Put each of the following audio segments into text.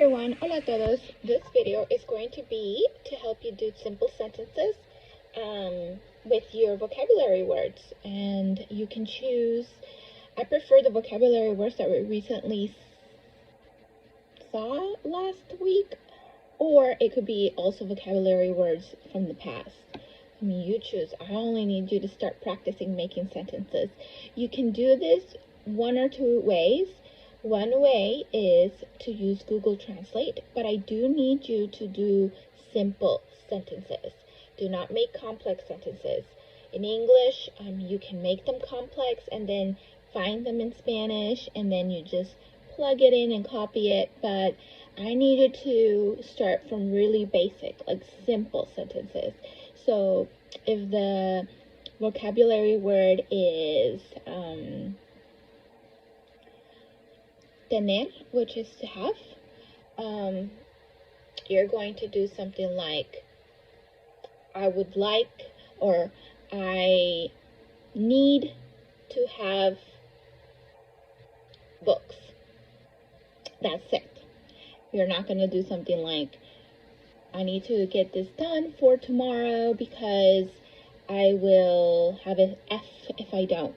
everyone, hola a todos. This video is going to be to help you do simple sentences with your vocabulary words, and you can choose. I prefer the vocabulary words that we recently saw last week, or it could be also vocabulary words from the past. I mean, you choose. I only need you to start practicing making sentences. You can do this one or two ways. One way is to use Google Translate, but I do need you to do simple sentences. Do not make complex sentences. In English, you can make them complex and then find them in Spanish, and then you just plug it in and copy it, but I need you to start from really basic, like simple sentences. So if the vocabulary word is tener, which is to have, you're going to do something like I would like, or I need to have books. That's it. You're not going to do something like I need to get this done for tomorrow because I will have an F if I don't.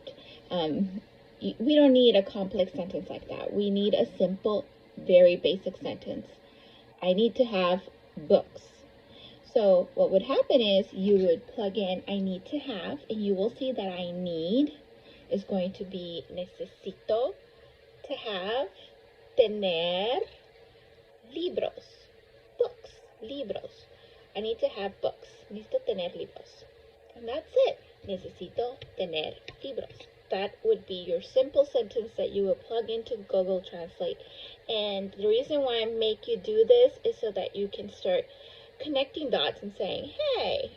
We don't need a complex sentence like that. We need a simple, very basic sentence. I need to have books. So what would happen is you would plug in I need to have, and you will see that I need is going to be necesito to have, tener, libros, books, libros. I need to have books. Necesito tener libros. And that's it. Necesito tener libros. That would be your simple sentence that you would plug into Google Translate. And the reason why I make you do this is so that you can start connecting dots and saying, hey,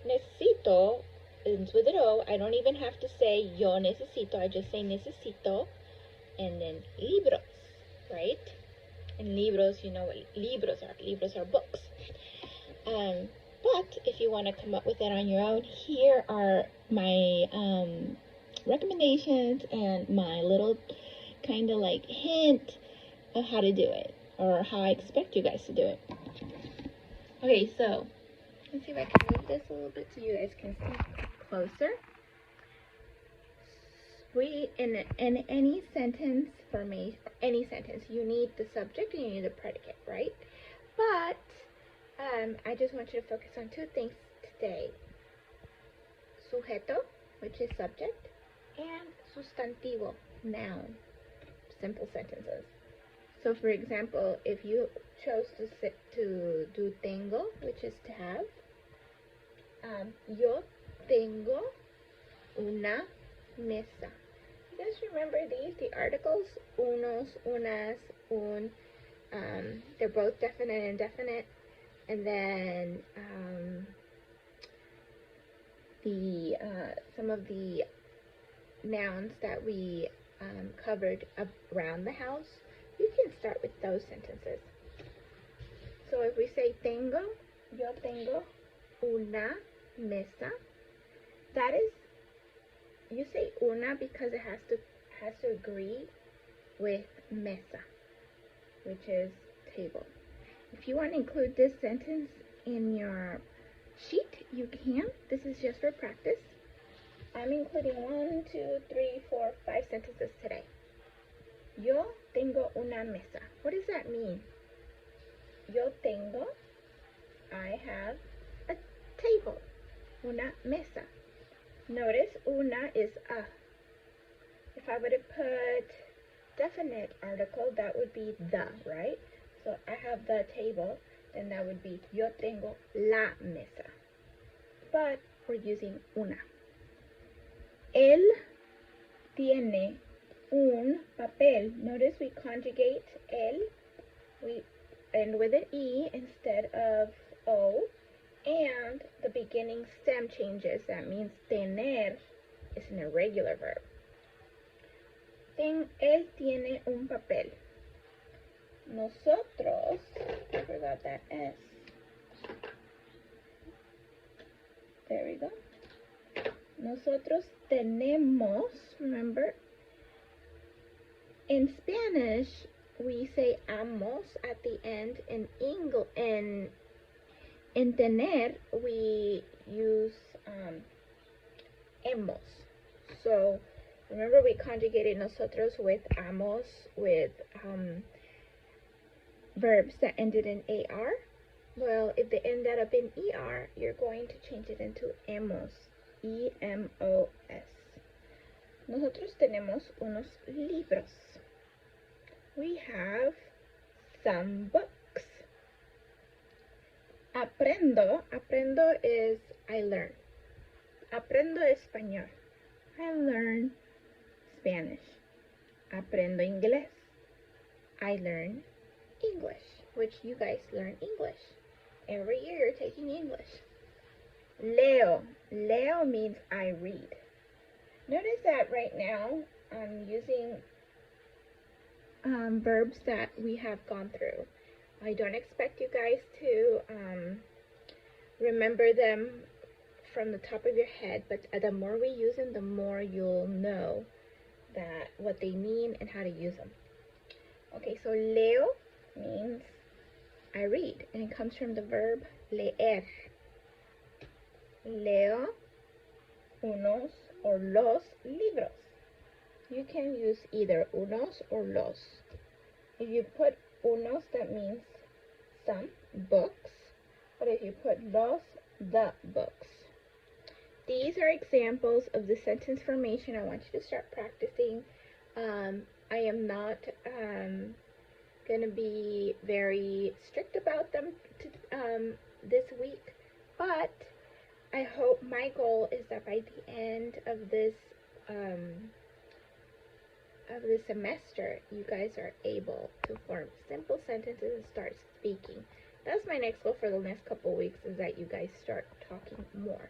necesito, ends with an O. I don't even have to say yo necesito. I just say necesito. And then libros, right? And libros, you know what libros are. Libros are books. But if you want to come up with it on your own, here are my recommendations and my little kind of like hint of how to do it, or how I expect you guys to do it. Okay, so let's see if I can move this a little bit so you guys can see closer. In any sentence any sentence, you need the subject and you need the predicate, right? But I just want you to focus on two things today. Sujeto, which is subject, and sustantivo, noun, simple sentences. So for example, if you chose to do tengo, which is to have, yo tengo una mesa. You guys remember these, the articles, unos, unas, un, they're both definite and indefinite, and then some of the nouns that we covered around the house, you can start with those sentences. So if we say tengo, yo tengo una mesa, that is, you say una because it has to agree with mesa, which is table. If you want to include this sentence in your sheet, you can. This is just for practice. I'm including 1, 2, 3, 4, 5 sentences today. Yo tengo una mesa. What does that mean? Yo tengo, I have a table. Una mesa. Notice una is a. If I were to put definite article, that would be the, right? So I have the table, then that would be yo tengo la mesa. But we're using una. Él tiene un papel. Notice we conjugate él. We end with an E instead of O. And the beginning stem changes. That means tener is an irregular verb. Él tiene un papel. Nosotros, I forgot that S. There we go. Nosotros tenemos, remember, in Spanish, we we say amos at the end, in tener, we use hemos. So remember we conjugated nosotros with amos with verbs that ended in AR. Well, if they ended up in ER, you're going to change it into hemos. E-M-O-S. Nosotros tenemos unos libros. We have some books. Aprendo is I learn. Aprendo español. I learn Spanish. Aprendo inglés. I learn English, which you guys learn English. Every year you're taking English. Leo. Leo means I read. Notice that right now I'm using verbs that we have gone through. I don't expect you guys to remember them from the top of your head, but the more we use them, the more you'll know that what they mean and how to use them. Okay, so leo means I read, and it comes from the verb leer. Leo unos or los libros. You can use either unos or los. If you put unos, that means some books, but if you put los, the books. These are examples of the sentence formation I want you to start practicing. I am not going to be very strict about them this week, but I hope my goal is that by the end of this semester, you guys are able to form simple sentences and start speaking. That's my next goal for the next couple weeks, is that you guys start talking more.